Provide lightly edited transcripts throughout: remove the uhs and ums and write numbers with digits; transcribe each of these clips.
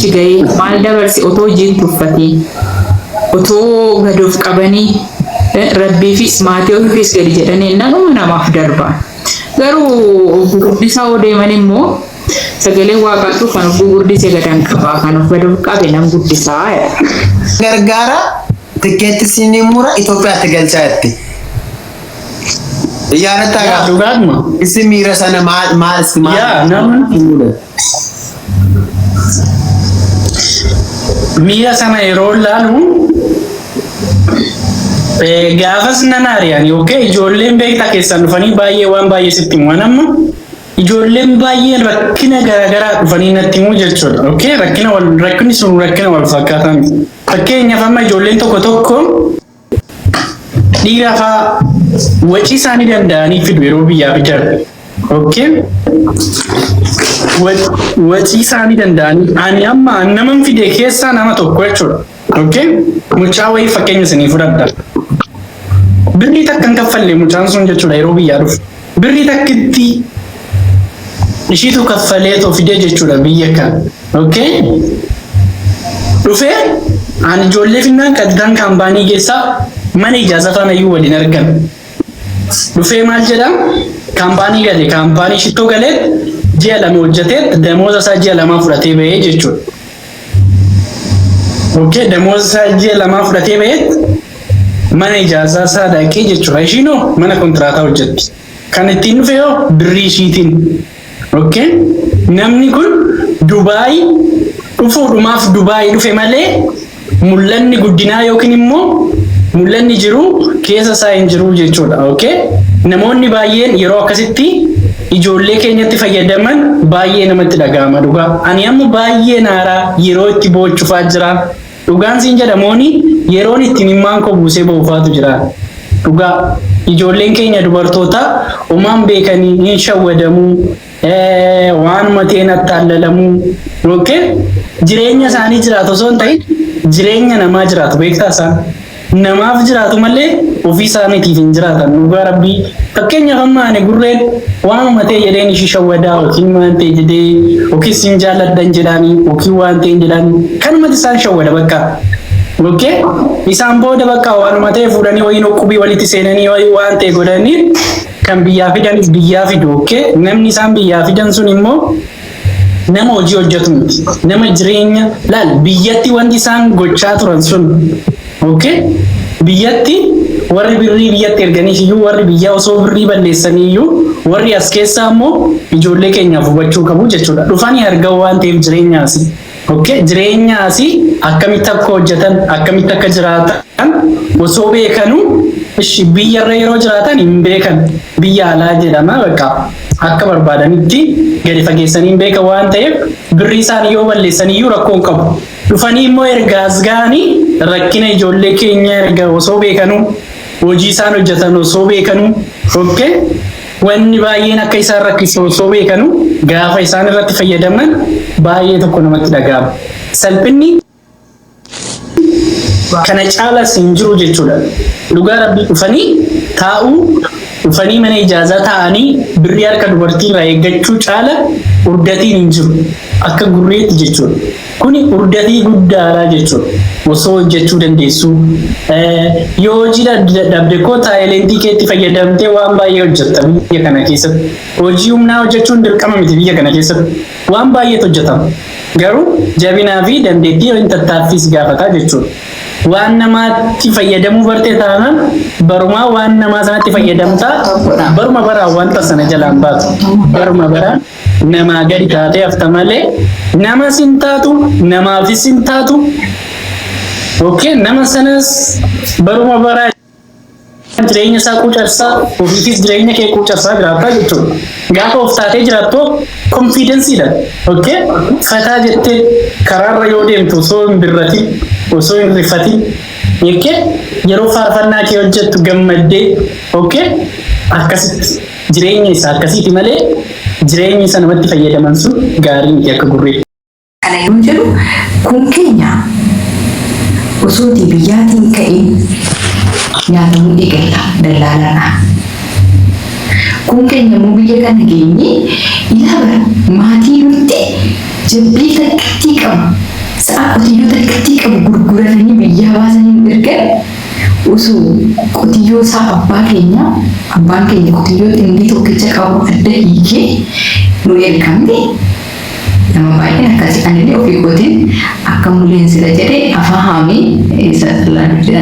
achi ga'ee maal dabarsi otoo hojiin tuffatii otoo gadoof qabanii rabbiifis maatii ofiifis gadi jedhanii namaaf darba. Garuu gurguddisaa oo deeman immoo sagalee waaqaatu kan of gurguddisee gadan qabaa kan of gadoof qabe nam guddisaa gargaara tikeetti sinii mura Itoophiyaatti galchaa jetti. Yaada ta'a dhugaadhuma. Isi miira sana maal yaa namni miira sana yeroo laalu gaafas nan aariyaan yookiin ijoolleen beektaa keessan dhufanii baay'ee waan baay'ee sitti himu amma ijoolleen baay'een rakkina garaagaraa dhufanii natti himu jechuudha. Okay, rakkinni sun rakkina wal fakkaatan. Fakkeenyaaf amma ijoolleen tokko dhiira fa'aa wacii isaanii danda'anii fidu yeroo biyyaa fidan. Okay, wacii isaanii danda'anii ani amma naman fide keessaa nama tokko jechuudha. Okay, mucaa wayii fakkeenya isinii fudhadha. Birrii takka hin kaffallee mucaan sun jechuudha yeroo biyyaa dhufu. Birrii takkitti ishiitu kaffalee too fide jechuudha biyya kan. Okay, dhufee ani ijoollee finnaan kaddan kaampaanii keessaa mana ijaasa faana iyyuu waliin argan. Dhufee maal jedha kaampaanii gale kaampaanii shittoo galee ji'a lama hojjetee damooza isaa ji'a lamaa fudhatee bahee jechuudha. Okay, damooza isaa ji'a lamaa fudhatee bahee mana ijaasaa isaa dhaqee jechuudha. Ishiinoo mana kontiraataa hojjetti. Kan ittiin dhufe yoo birrii ishiitiin. Okay, namni kun Dubaay dhufuudhumaaf Dubaay dhufe malee mul'anni guddinaa yookiin immoo mul'anni jiru keessa isaa hin jiru jechuudha. Okay, namoonni baay'een yeroo akkasitti ijoollee keenyatti fayyadaman baay'ee namatti dhaga'ama dhugaa. Ani amma baay'ee naaraa yeroo itti boochufaa jira. Dhugaan siin jedhamooni yeroon ittiin himmaan koo buusee ba'uufaatu jira. Dhugaa ijoolleen keenya dubartoota uumaan beekanii hin shawwadamuu waan mateen attaallalamuu. Okay, jireenya isaanii jiraatu osoo hin ta'in jireenya namaa jiraatu beektaa isaan. Namaaf jiraatu malee ofii isaaniitiif hin jiraatan. Dhugaa rabbii fakkeenyaaf amma ani gurreen waan matee jedheen ishii shawwadaa yookiin waan ta'e jedhee yookiin siin jaalladhan jedhanii yookiin waan ta'e jedhanii kanumatti isaan shawwada bakka. Okay, isaan booda bakka waanuma ta'e fuudhanii wayiin uqubii walitti seenanii waan ta'e godhanii kan biyyaa fidanis biyyaa fidu. Okay, namni isaan biyyaa fidan sun immoo nama hojii hojjetu miti. Nama jireenya laal biyyatti wanti isaan gochaa turan sun. Okay, biyyatti warri birrii biyyatti erganii iyyuu warri biyyaa osoo birrii balleessanii iyyuu warri as keessaa immoo ijoollee keenyaaf hubachuu qabu jechuudha. Dhufanii argamu waan ta'eef jireenyaasi. Okay, jireenyaasi akkamitti akka hojjetan akkamitti akka jiraatan osoo beekanuu ishi biyyarra yeroo jiraatan hin beekan. Biyya alaa jedhama bakka akka barbaadanitti gadi fageessanii hin beekan waan ta'eef birrii isaanii yoo balleessanii iyyuu rakkoo hin qabu. Dhufanii immoo erga as ga'anii rakkina ijoollee keenya erga osoo beekanuu hojii isaan hojjetan osoo beekanuu. Okay, wanni baay'een akka isaan rakkisu osoo beekanuu gaafa isaan irratti fayyadaman baay'ee tokko namatti dhaga'ama. Salphinni kana caalas hin jiru jechuudha. Dhugaa rabbii dhufanii taa'uu dhufanii mana ijaazaa taa'anii birrii harka dubartii irraa eeggachuu caala urdatiin hin jiru akka gurreetti jechuudha. Kuni urdatii guddaadha jechuudha. Osoo hojjechuu dandeessu yoo hojii dhabde koo taayilentii keetti fayyadamtee waan baay'ee hojjetta biyya kana keessatti. Hojii humnaa hojjechuun dirqama miti biyya kana keessatti. Waan baay'eetu hojjetama. Garuu jabinaa fi dandeettii yoo hin tattaaffiis gaafataa jechuudha. Waan namaatti fayyadamuu bartee taanaan barumaa waan namaa sanatti fayyadamtaa baruma baraa wanta sana jalaan baatu. Baruma baraa namaa gadi taatee hafta malee nama sin taatu namaafis hin taatu. Okay, nama sanas baruma baraa jireenya isaa quucarsaa ofiifis jireenya kee quucarsaa jiraataa jechuudha. Gaafa of taatee jiraattu konfiidensiidha. Okay, fataa jettee karaarra yoo deemtu osoo hin birratin osoo hin rifatin. Okay, yeroo faarfannaa kee hojjettu gammaddee. Okay, akkasitti jireenya isaa akkasiiti malee jireenya isa namatti fayyadaman sun gaarii miti akka gurree. Kana yoo jedhu kun keenya osoo biyyaatiin ka'ee nyaatamuu eegala dallaaladha. Kun keenya immoo biyya kana geenye ilaala maatii nuti jabbii takkatti qaba. fudhatanii biyyaa baasanii ergan osoo qotiyyoo isaa abbaan keenya qotiyyoo xinnii tokkicha qabu adda hiikee nu ergamte nama baay'een akkasii anillee ofii kootiin akka mul'eensira jedhee afaan haamee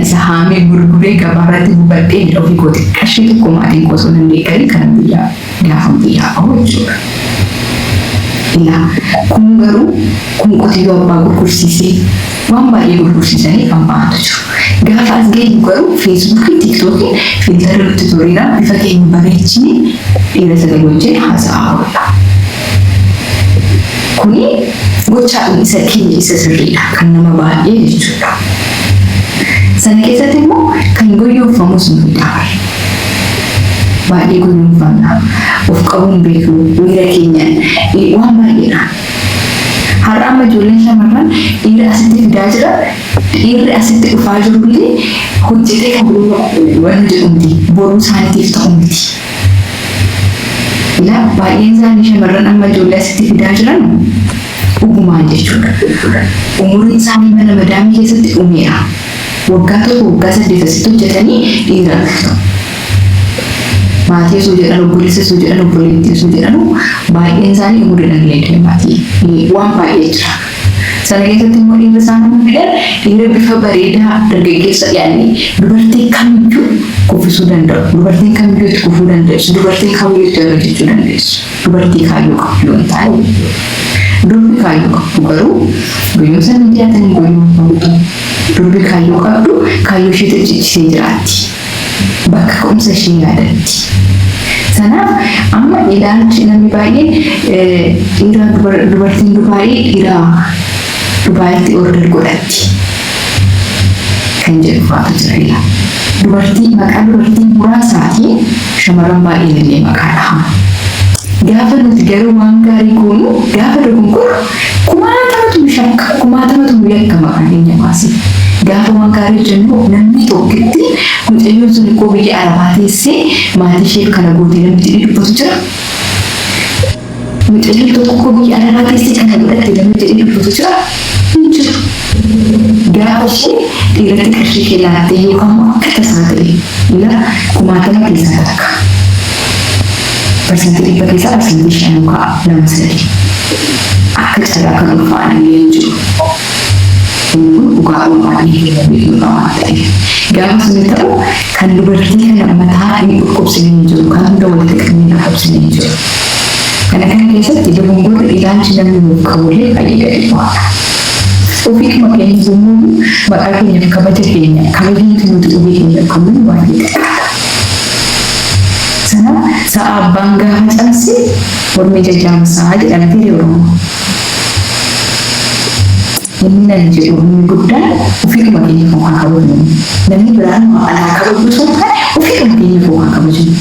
isa haamee gurguree gabaarratti gubadhee ofii kootiin qarshii tokko maatiin osoo hin deeggarin kan biyyaa gaafa biyyaa qabu jechuudha. Kun garuu kun qotiyyoo abbaa gurgursiisee waan baay'ee gurgursiisanii kan ba'atu jiru. Gaafa as ga'e garuu feesbuukii, tiiktookii, fiiltara tuutoriidhaan bifa keenya bareechinee dhiira sagal wajjin haasa'aa oolla. Kuni gochaa isa keenya isa sirriidha kan nama baay'ee jechuudha. Sana keessatti immoo kan goyyoofamus nu hidhaame. Baay'ee guyyoomfamna of qabuun beeku dhiira keenyaan waan baay'eedha. Har'a amma ijoolleen shamarran dhiira asitti fidaa jira. Dhiirri asitti dhufaa jirullee hojjetee kan waan jedhamti boruu isaaniitiif ta'u miti. Baay'een isaanii shamarran amma ijoollee asitti fidaa jiran dhugumaan jechuudha. Umuriin isaanii mana madaamii keessatti dhumeera. Waggaa tokko waggaa 8 asitti hojjetanii dhiira ta'u. Maatii osoo jedhan obboleessa osoo jedhan obboleettii osoo jedhanu baay'een isaanii umuriidhaan illee maatii waan baay'ee jira. Sana keessatti immoo dhiirri isaanii fidan dhiira bifa bareedaa dargaggeessa dhiyaanii dubartii kamiyyuu kuffisuu danda'u. Dubartiin kamiyyuu itti kufuu dandeessu. Dubartiin kamiyyuu itti hojjechuu dandeessu. Dubartii kaayyoo qabdu yoo ta'e durbi kaayyoo qabdu garuu guyyoo sana dhiyaatanii guyyoo qabdu. Durbi kaayyoo qabdu kaayyoo ishee tajaajilisee jiraatti. Bakka ka'umsa ishee yaadatti. Sanaaf amma ilaalchi namni baay'een dhiira dubartiin Dubaayii dhiira Dubaayitti order godhatti kan jedhu faatu jira ila. Maqaa dubartii muraasaatiin shamarran baay'een illee maqaa dhahama. Gaafa nuti garuu waan gaarii goonu gaafa dogongora kumaatamatu yakka maqaan keenya baase. Gaafa waan gaarii jennu namni tokkitti mucayyoon sun koo biyya Arabaa teessee maatii ishee kana gootee namni jedhee dubbatu jira. Mucayyoon tokko koo biyya Arabaa teessee kana godhatte namni jedhee dubbatu jira. Hin jiru. Gaafa ishee dhiiratti qarshii kee laattee yookaan akka tasaa ta'e ila kumaatama keessaa takka. Persentii dhibba keessaa persentii 5 yookaan 2-3. Akka carraa kan ulfaa'an illee jiru. Dhugaa uumaanii beekamaa ta'e. Gaafa sun ta'u kan dubartii kana mataa hin dhukkubsanii jiru kan hunda walitti qabanii dhukkubsanii jiru. Kana keessatti dogongorri ilaalchi namni nuuf qabullee baay'ee gadi bu'aadha. Ofii kuma keenya yommuu maqaa keenyaaf kabaja keenya kabajni nuti ofii keenya qabnu baay'ee xiqqaadha. Sana sa'a abbaan gaafa cabse mormi jajjaamsaa jedhamtee Oromoo. Nan jedhu inni guddaan ofii kuma keenya foon kabajnu. Namni biraan alaa kabajnu sun kan ofii kuma keenya foon kabajnu.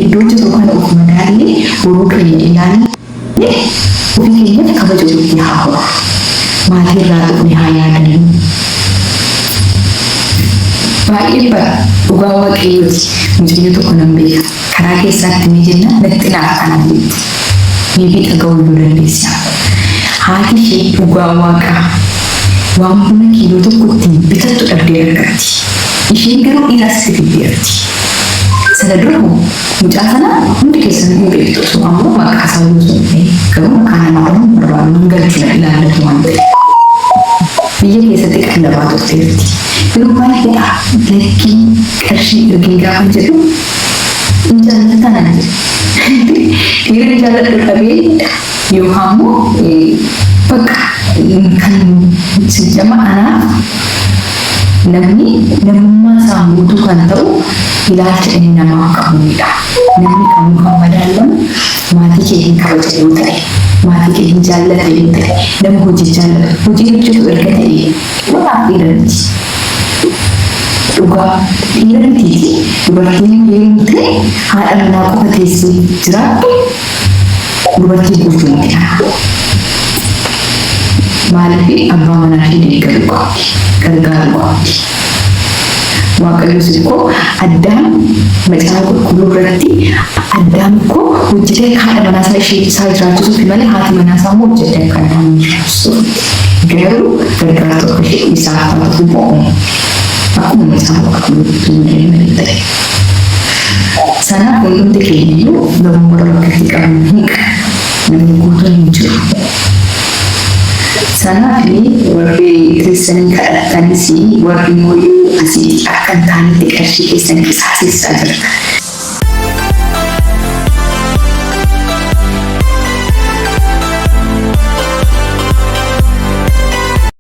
Iddoo jiru kana of madaallee boruu keenya ilaalle ofii keenyaaf kabaja ofii haa horu. Maatii irraa dhufne haa yaadannu. Baay'ee bara dhugaa waaqayyooti. Mucayyoo tokko nan beeka. Karaa keessaatti ni jenna natti naaf kanaan jetti. Meebii dhaga'uu yoo dandeessa. Haati ishee dhugaa waaqaa waan buna kiiloo tokko ittiin bitattu dhabdee argatti. Isheen garuu dhiiraas itti fiddeerti. Sana dura mucaa sana hundi keessan hin beektu osoo ammoo maqaa isaa yoo ta'e garuu maqaa namaa baruun barbaadu galchuudha ilaallatu waan ta'e. Biyya keessatti qallabaa turteerti. Garuu baay'eedha lakkii qarshii ergee gaafa jedhu hin jaallataan ana jedhu. Dhiirri jaalladhu dhabee yookaan immoo bakka kan sijjama anaaf namni namummaa isaa guutuu kan ta'u ilaalcha inni namaa qabudha. Namni kamuu kan madaalamu maatii kee hin kabaja yoo ta'e, maatii kee hin jaallata yoo ta'e, nama hojii jaallata. Hojii hojjetu erga ta'e dhugaaf dhiiraniiti. Dhugaa dhiiraniiti dubartiin yoo ta'e haadha manaa qofa teessee jiraattu dubartii guutuu miti kana. Maaliif abbaa manaa ishee deeggaru qabdi, gargaaru qabdi. Waaqayyoon koo Addaam macaafa qulqulluu irratti Addaam koo hojjetee haadha manaa isaa ishee isaa jiraachisuuf malee haati manaa isaa immoo hojjetee akka Addaam jiraachisuuf. Garuu gargaarsa tokko ishee isaaf taatu bo'oo akkuma isaan bakka buutuun ta'e. Sanaaf hundumti keenya iyyuu gamoo rakkatti qaban hin qabu namni guutuun hin jiru. Sanaaf warri keessanii kadhatanis warri immoo asii akka hin taanetti qarshii keessanii qisaasessaa jirta.